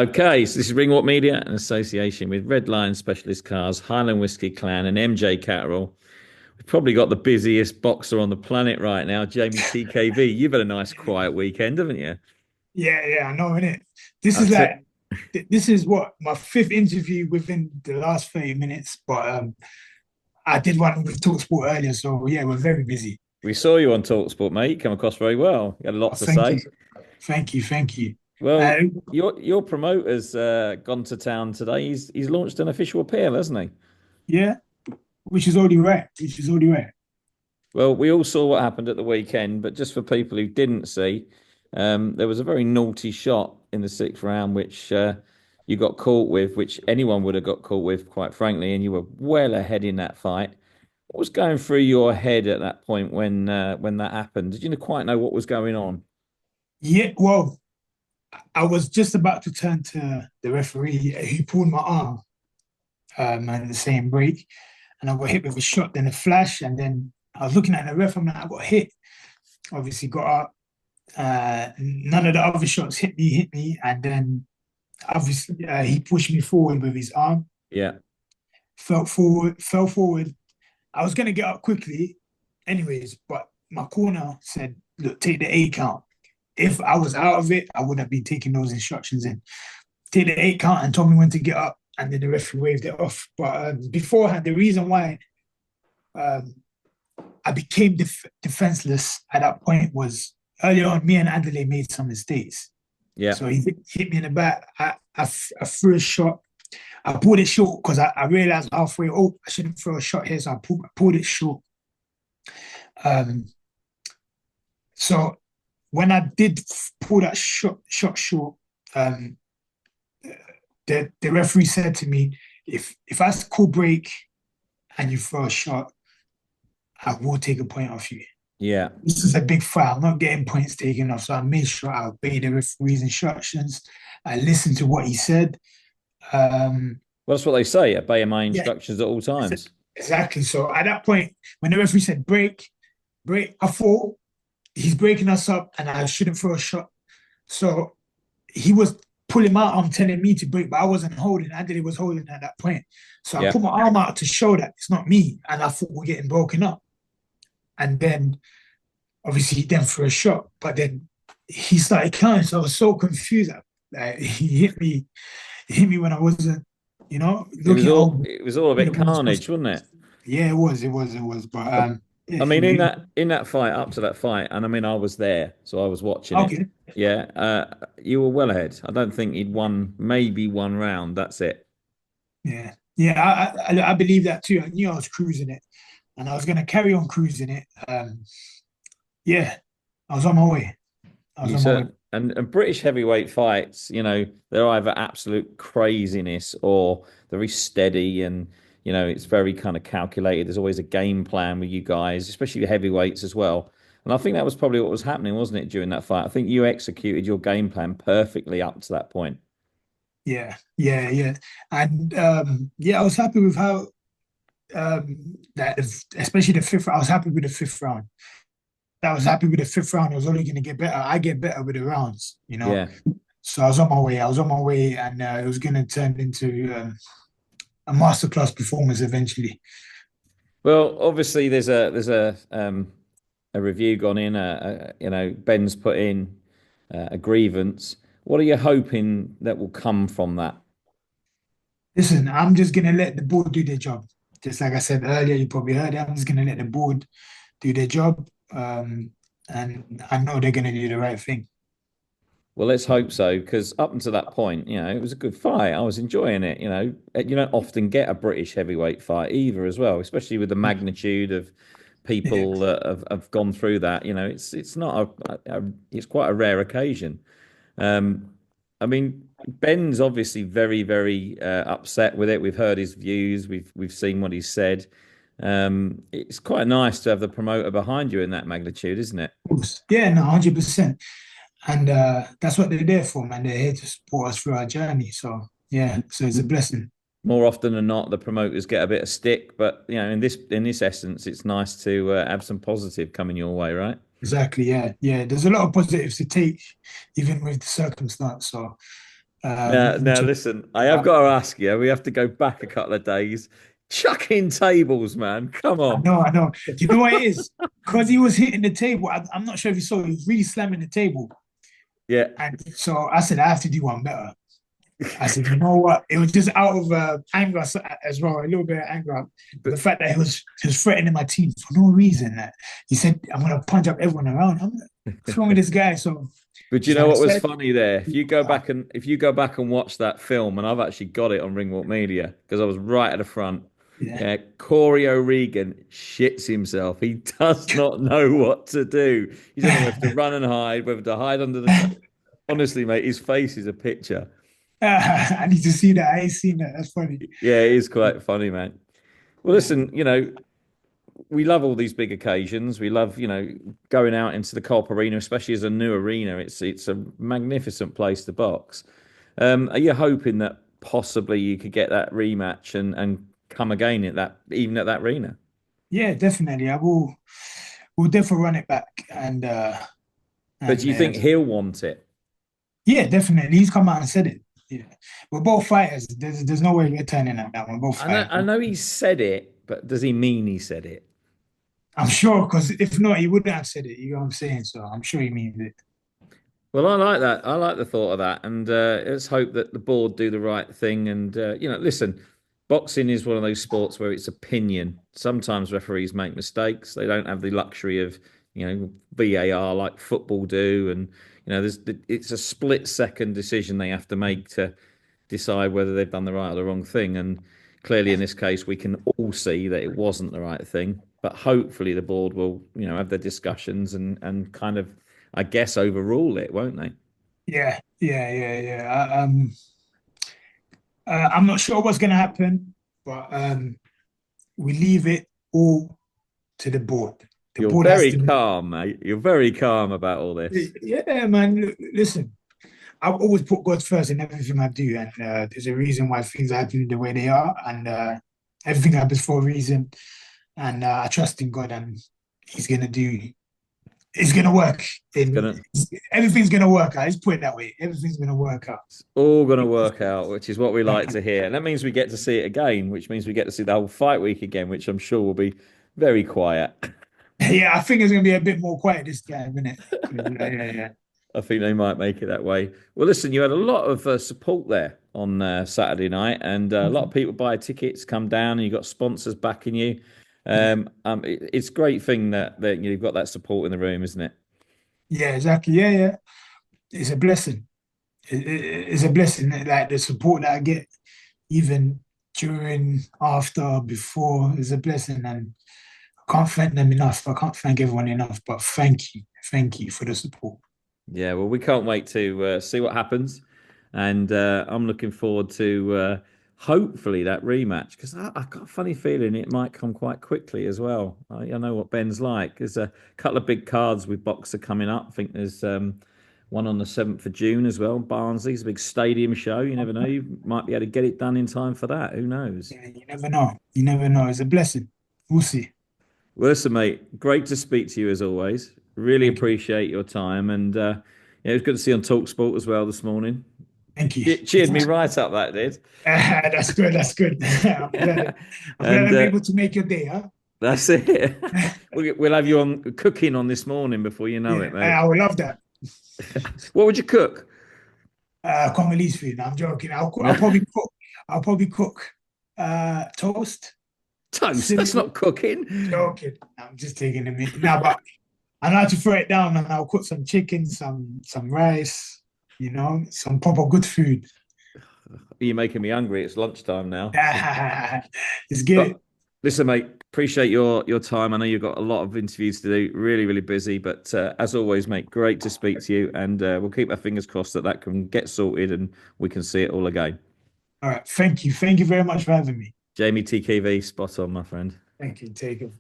Okay, so this is Ringwalk Media in association with Red Lion Specialist Cars, Highland Whiskey Clan, and MJ Catterall. We've probably got the busiest boxer on the planet right now, Jeamie TKV. You've had a nice quiet weekend, haven't you? Yeah, I know, innit? This I is took, like this is what my fifth interview within the last 30 minutes, but I did one with Talksport earlier, so yeah, we're very busy. we saw you on Talksport, mate. You come across very well. You had a lot Oh, to thank say. you, thank you. Uh, Well, your promoter's gone to town today. He's launched an official appeal, hasn't he? yeah, which is already right, which is already right. Well, we all saw what happened at the weekend, but just for people who didn't see, there was a very naughty shot in the sixth round, which you got caught with, which anyone would have got caught with, quite frankly, and you were well ahead in that fight. What was going through your head at that point when that happened? Did you quite know what was going on? Yeah, well, I was just about to turn to the referee who pulled my arm at the same break, and I got hit with a shot, then a flash, and then I was looking at the ref. I'm like, I got hit. Obviously, got up. None of the other shots hit me, and then obviously he pushed me forward with his arm. Yeah, Fell forward. I was gonna get up quickly, anyways, but my corner said, "Look, take the eight count." If I was out of it, I would have been taking those instructions in. Take the eight count and told me when to get up, and then the referee waved it off. But beforehand, the reason why um, I became defenseless at that point was earlier on. Me and Adelaide made some mistakes. yeah. So he hit me in the back. I threw a shot. I pulled it short because I realized halfway, oh, I shouldn't throw a shot here. So pulled it short. Um, so when I did pull that shot short, um, the referee said to me, if I call break and you throw a shot, I will take a point off you. Yeah. This is a big fight. I'm not getting points taken off. So I made sure I obeyed the referee's instructions. I listened to what he said. Um, Well, that's what they say. Obey my yeah, instructions at all times. exactly. So at that point, when the referee said break, I thought he's breaking us up and I shouldn't throw a shot. So he was pulling my arm, telling me to break, but I wasn't holding. Anthony was holding at that point. So I Yeah. put my arm out to show that it's not me. And I thought we're getting broken up. And then obviously he then threw a shot, but then he started counting. So I was so confused. Like, he hit me when I wasn't, looking over. It was all a bit It was supposed carnage, to. wasn't it? Yeah, it was. But yeah, I mean, in that fight, up to that fight, and I mean, I was there, so I was watching it. okay. Yeah, you were well ahead. I don't think he'd won maybe one round. That's it. I believe that too. I knew I was cruising it, and I was going to carry on cruising it. Yeah, I was on my way. I was You on my way. said, and British heavyweight fights, they're either absolute craziness or they're very steady and it's very kind of calculated. There's always a game plan with you guys, especially the heavyweights as well. And I think that was probably what was happening, wasn't it, during that fight? I think you executed your game plan perfectly up to that point. Yeah, and yeah, I was happy with how that, especially the fifth. I was happy with the fifth round. I was happy with the fifth round. I was only going to get better. I get better with the rounds. Yeah. So I was on my way. I was on my way, and it was going to turn into a masterclass performance eventually. Well, obviously there's a review gone in. Ben's put in a grievance. What are you hoping that will come from that? Listen, I'm just gonna let the board do their job. Just like I said earlier, you probably heard it. I'm just gonna let the board do their job, and I know they're gonna do the right thing. Well, let's hope so, because up until that point, it was a good fight. I was enjoying it. You don't often get a British heavyweight fight either, as well, especially with the magnitude of Yeah, people that have gone through that. It's not it's quite a rare occasion. Um, I mean, Ben's obviously very, very upset with it. We've heard his views. We've seen what he's said. It's quite nice to have the promoter behind you in that magnitude, isn't it? of course. Yeah, no, 100%. And that's what they're there for, man. They're here to support us through our journey. So yeah, so it's a blessing. More often than not, the promoters get a bit of stick, but in this essence, it's nice to have some positive coming your way, right? Exactly. Yeah. There's a lot of positives to take, even with the circumstance. So Now, which listen, I have got to ask you, we have to go back a couple of days. Chucking tables, man. Come I on. know, I know. Do you know what it is? Because he was hitting the table. I'm not sure if you saw, he was really slamming the table. Yeah. And so I said, I have to do one better. I said, you know what? It was just out of anger as well, a little bit of anger. The But fact that he was threatening my team for no reason. That he said, I'm gonna punch up everyone around. I'm like, what's wrong with this guy? So But you he's know like, I what was said, funny there? If you go back and watch that film, and I've actually got it on Ringwalk Media because I was right at the front. yeah. Yeah, Corey O'Regan shits himself. He does not know what to do. He doesn't know whether to run and hide, whether to hide under the table. Honestly, mate, his face is a picture. I need to see that. I ain't seen that. That's funny. Yeah, it is quite funny, man. Well, Yeah. listen, we love all these big occasions. We love, going out into the Co-op Arena, especially as a new arena. It's a magnificent place to box. Are you hoping that possibly you could get that rematch and come again at that even at that arena? Yeah, definitely. We'll definitely run it back But do and you think he'll want it? yeah, definitely. He's come out and said it. Yeah. We're both fighters. There's no way we're turning at that. We're both fighters. I know he said it, but does he mean he said it? I'm sure, because if not, he wouldn't have said it. You know what I'm saying? So I'm sure he means it. Well, I like that. I like the thought of that, and let's hope that the board do the right thing. And listen, boxing is one of those sports where it's opinion. Sometimes referees make mistakes. They don't have the luxury of VAR like football do, and it's a split second decision they have to make to decide whether they've done the right or the wrong thing. And clearly, in this case, we can all see that it wasn't the right thing. But hopefully, the board will, have their discussions and kind of, I guess, overrule it, won't they? Yeah, yeah, yeah, yeah. I'm not sure what's going to happen, but we leave it all to the board. The You're board has very to. calm, mate. You're very calm about all this. Yeah, man. Listen, I always put God first in everything I do, and there's a reason why things are happening the way they are, and everything happens for a reason. And I trust in God, and He's gonna do. It's gonna work. It's In gonna, everything's gonna work out. Let's put it that way. Everything's gonna work out. it's all gonna work out, which is what we like to hear. And that means we get to see it again, which means we get to see the whole fight week again, which I'm sure will be very quiet. Yeah, I think it's gonna be a bit more quiet this time, isn't it? Yeah, yeah, I think they might make it that way. Well, listen, you had a lot of support there on Saturday night, and a lot of people buy tickets, come down, and you got sponsors backing you. yeah. It's a great thing that you've got that support in the room, isn't it? Yeah, exactly. Yeah, yeah. It's a blessing. It's a blessing. Like the support that I get, even during, after, before, is a blessing, and I can't thank them enough. I can't thank everyone enough. But thank you for the support. Yeah, well, we can't wait to see what happens, and I'm looking forward to hopefully that rematch because I've got a funny feeling it might come quite quickly as well. I know what Ben's like. There's a couple of big cards with Boxxer coming up. I think there's one on the 7th of June as well. Barnsley's a big stadium show. You never know. You might be able to get it done in time for that. Who knows? Yeah, you never know. You never know. It's a blessing. We'll see. Well, listen, mate, great to speak to you as always. Really Thank you. appreciate your time. And yeah, it was good to see you on TalkSport as well this morning. Thank you. Cheered me right up, that did. That's good. That's good. I'm glad And I'm able to make your day, huh? that's it. We'll have you on cooking on this morning before you know Yeah, it, mate. I would love that. What would you cook? Congolese food. No, I'm joking. No, I'll probably cook. I'll probably cook toast, toast. That's cinnamon. not cooking. Joking. I'm just taking a minute. Now, but I know how to throw it down, and I'll cook some chicken, some rice. Some proper good food. You're making me hungry. It's lunchtime now. Let's get But it. listen, mate, appreciate your time. I know you've got a lot of interviews to do. Really, really busy. But as always, mate, great to speak to you. And we'll keep our fingers crossed that that can get sorted and we can see it all again. All right. Thank you. Thank you very much for having me. Jeamie TKV, spot on, my friend. Thank you. Take it.